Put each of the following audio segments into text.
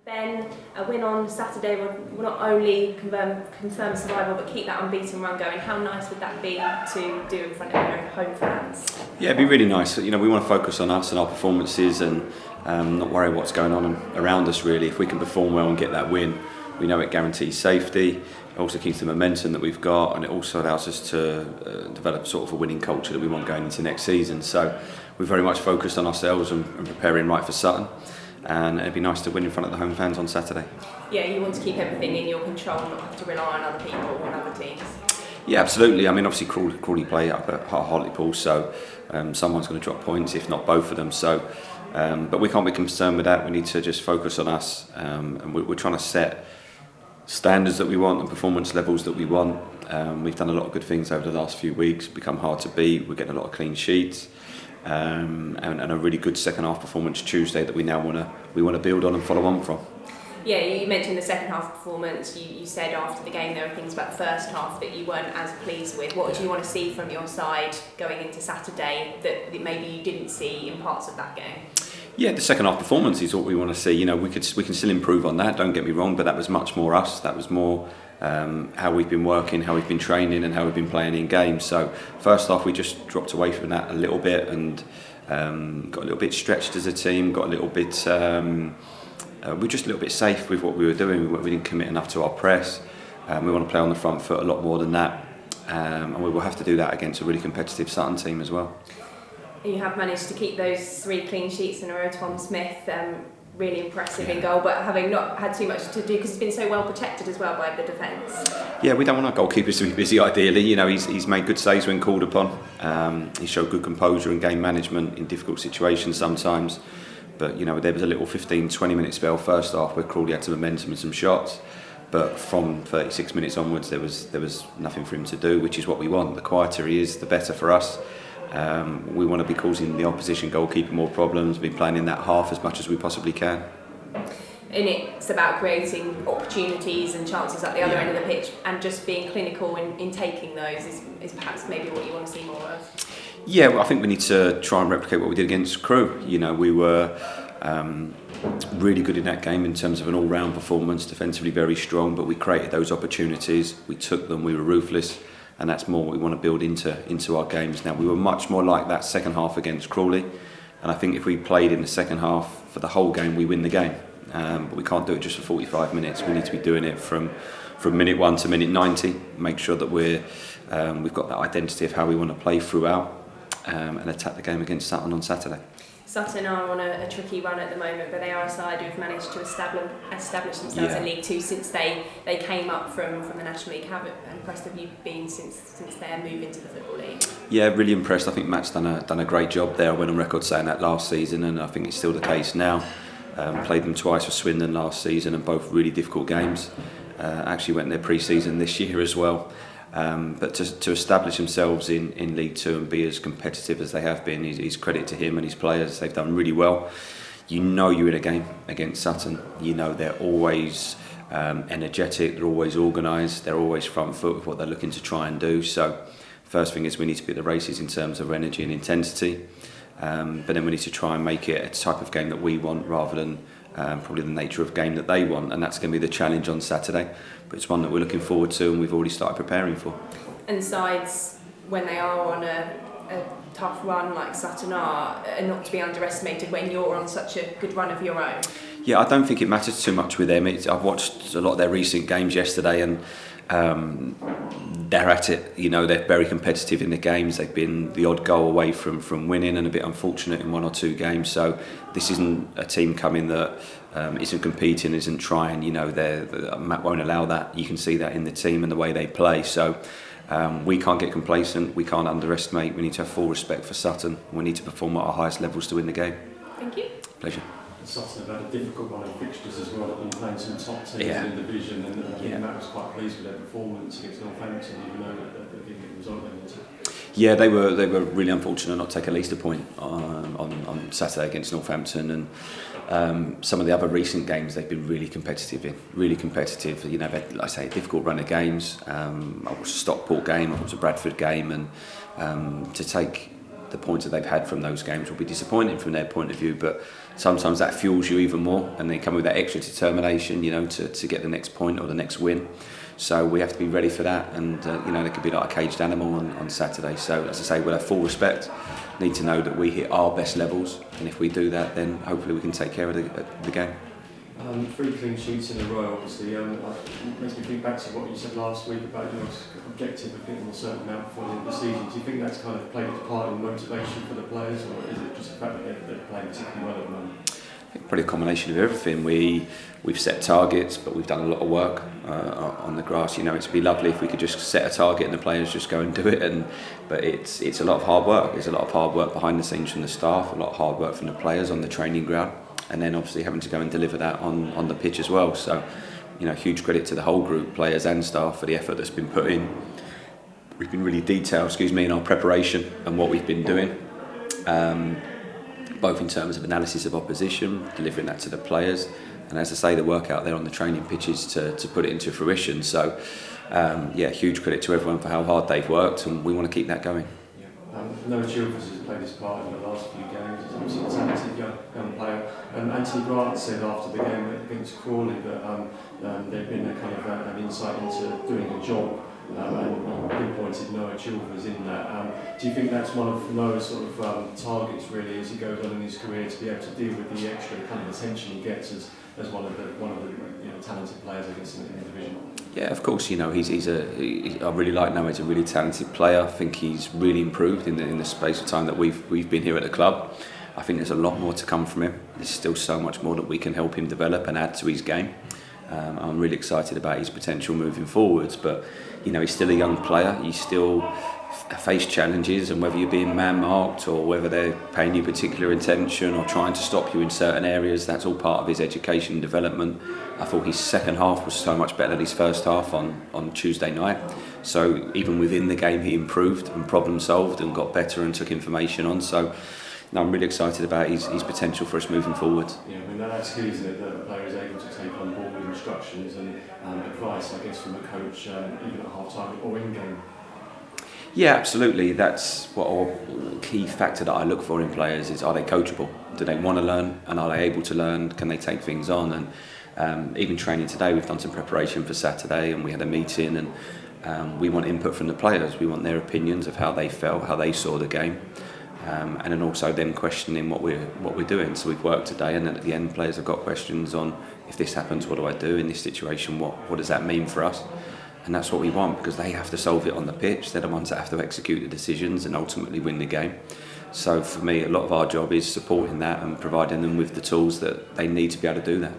Ben, a win on Saturday will not only confirm survival but keep that unbeaten run going. How nice would that be to do in front of your home fans? Yeah, it'd be really nice. We want to focus on us and our performances and not worry what's going on around us really. If we can perform well and get that win, we know it guarantees safety. It also keeps the momentum that we've got, and it also allows us to develop sort of a winning culture that we want going into next season. So we're very much focused on ourselves and preparing right for Sutton. And it'd be nice to win in front of the home fans on Saturday. Yeah, you want to keep everything in your control, not have to rely on other people or other teams. Yeah, absolutely. I mean, obviously Crawley play up at Hartlepool, so someone's going to drop points, if not both of them. So, but we can't be concerned with that. We need to just focus on us, and we're trying to set standards that we want and performance levels that we want. We've done a lot of good things over the last few weeks, become hard to beat. We're getting a lot of clean sheets. And a really good second half performance Tuesday that we now want to build on and follow on from. Yeah, you mentioned the second half performance. You said after the game there were things about the first half that you weren't as pleased with. What do you want to see from your side going into Saturday that maybe you didn't see in parts of that game? Yeah, the second half performance is what we want to see. We can still improve on that. Don't get me wrong, but that was much more us. That was more how we've been working, how we've been training, and how we've been playing in games. So first off, we just dropped away from that a little bit and got a little bit stretched as a team. Got a little bit. We're just a little bit safe with what we were doing. We didn't commit enough to our press. We want to play on the front foot a lot more than that, and we will have to do that against a really competitive Sutton team as well. You have managed to keep those 3 clean sheets in a row. Tom Smith, really impressive in goal, but having not had too much to do because he's been so well protected as well by the defence. Yeah, we don't want our goalkeepers to be busy ideally. He's made good saves when called upon. He showed good composure and game management in difficult situations sometimes. But there was a little 15-20 minute spell first half where Crawley had some momentum and some shots. But from 36 minutes onwards there was nothing for him to do, which is what we want. The quieter he is, the better for us. We want to be causing the opposition goalkeeper more problems, be playing in that half as much as we possibly can. And it's about creating opportunities and chances at the other end of the pitch, and just being clinical in taking those is perhaps maybe what you want to see more of. Yeah, well, I think we need to try and replicate what we did against Crewe. We were really good in that game in terms of an all-round performance, defensively very strong, but we created those opportunities, we took them, we were ruthless. And that's more what we want to build into our games now. We were much more like that second half against Crawley, and I think if we played in the second half for the whole game, we win the game. But we can't do it just for 45 minutes. We need to be doing it from minute 1 to minute 90. Make sure that we've got that identity of how we want to play throughout and attack the game against Sutton on Saturday. Sutton are on a tricky run at the moment, but they are a side who've managed to establish themselves in League Two since they came up from the National League. How impressed have you been since their move into the Football League? Yeah, really impressed. I think Matt's done a great job there. I went on record saying that last season, and I think it's still the case now. Played them twice for Swindon last season, and both really difficult games. Actually went in their pre-season this year as well. But to establish themselves in League Two and be as competitive as they have been is credit to him and his players. They've done really well. You're in a game against Sutton. They're always energetic, they're always organised, they're always front foot with what they're looking to try and do. So first thing is we need to be at the races in terms of energy and intensity. But then we need to try and make it a type of game that we want rather than probably the nature of game that they want, and that's going to be the challenge on Saturday, but it's one that we're looking forward to and we've already started preparing for. And sides, when they are on a tough run like Sutton are not to be underestimated when you're on such a good run of your own. Yeah, I don't think it matters too much with them. I've watched a lot of their recent games yesterday, and they're at it. They're very competitive in the games. They've been the odd goal away from winning and a bit unfortunate in 1 or 2 games. So this isn't a team coming that isn't competing, isn't trying. Matt won't allow that. You can see that in the team and the way they play. So we can't get complacent. We can't underestimate. We need to have full respect for Sutton. We need to perform at our highest levels to win the game. Thank you. Pleasure. Sutton have had a difficult run of fixtures as well. They've been playing some top teams in the division, and I think Matt was quite pleased with their performance against Northampton, even though they didn't get the result they wanted. Yeah, they were really unfortunate not to take at least a point on Saturday against Northampton, and some of the other recent games they've been really competitive in. Really competitive. They've had, like I say, a difficult run of games. I watched a Stockport game, I watched a Bradford game, and to take the points that they've had from those games will be disappointing from their point of view, but sometimes that fuels you even more, and they come with that extra determination, to get the next point or the next win. So we have to be ready for that, and they could be like a caged animal on Saturday. So as I say, we'll have full respect. Need to know that we hit our best levels, and if we do that, then hopefully we can take care of the game. 3 clean sheets in a row, obviously. Makes me think back to what you said last week about your objective of getting a certain amount before the end of the season. Do you think that's kind of played a part in motivation for the players, or is it just the fact that they're playing particularly well at the moment? I think probably a combination of everything. We've set targets, but we've done a lot of work on the grass. It'd be lovely if we could just set a target and the players just go and do it. But it's a lot of hard work. There's a lot of hard work behind the scenes from the staff, a lot of hard work from the players on the training ground, and then obviously having to go and deliver that on the pitch as well. So, huge credit to the whole group, players and staff, for the effort that's been put in. We've been really detailed, in our preparation and what we've been doing. Both in terms of analysis of opposition, delivering that to the players, and as I say, the work out there on the training pitches to put it into fruition. So, huge credit to everyone for how hard they've worked, and we want to keep that going. Noah Chilvers has played his part in the last few games. He's obviously a talented young player. Anthony Grant said after the game against Crawley that there'd been a kind of an insight into doing a job. And pinpointed Noah Chilvers in that. Do you think that's one of Noah's sort of targets really as he goes on in his career, to be able to deal with the extra kind of attention he gets as one of the talented players, I guess, in the division? Yeah, of course. I really like Noah. He's a really talented player. I think he's really improved in the space of time that we've been here at the club. I think there's a lot more to come from him. There's still so much more that we can help him develop and add to his game. I'm really excited about his potential moving forwards, but he's still a young player. He's still face challenges, and whether you're being man-marked or whether they're paying you particular attention or trying to stop you in certain areas, that's all part of his education and development. I thought his second half was so much better than his first half on Tuesday night. So even within the game, he improved and problem solved and got better and took information on. So I'm really excited about his potential for us moving forward. Yeah, that's key, isn't it, that the player is able to take on board instructions and advice, I guess, from a coach, even at half-time or in-game. Yeah, absolutely. That's what a key factor that I look for in players is, are they coachable? Do they want to learn, and are they able to learn? Can they take things on? And even training today, we've done some preparation for Saturday, and we had a meeting, and we want input from the players. We want their opinions of how they felt, how they saw the game. And then also them questioning what we're doing. So we've worked today, and then at the end, players have got questions on, if this happens, what do I do in this situation? What does that mean for us? And that's what we want, because they have to solve it on the pitch. They're the ones that have to execute the decisions and ultimately win the game. So for me, a lot of our job is supporting that and providing them with the tools that they need to be able to do that.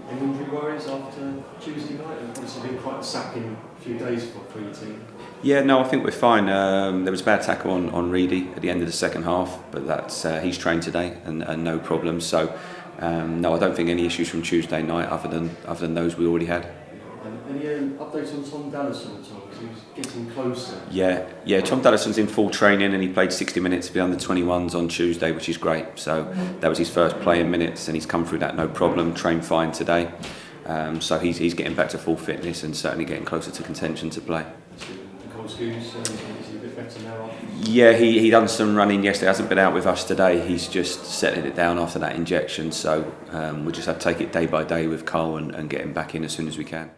Any injury worries after Tuesday night? It's been quite a sapping few days for your team. Yeah, no, I think we're fine. There was a bad tackle on Reedy at the end of the second half, but that's he's trained today and no problem. So no, I don't think any issues from Tuesday night other than those we already had. Any updates on Tom Dallison at all? Because he was getting closer. Yeah. Tom Dallison's in full training, and he played 60 minutes for the under-21s on Tuesday, which is great. So that was his first playing minutes, and he's come through that no problem. Trained fine today. So he's getting back to full fitness and certainly getting closer to contention to play. Is he a bit better now? Yeah, he done some running yesterday. Hasn't been out with us today. He's just settling it down after that injection. So we just have to take it day by day with Cole and get him back in as soon as we can.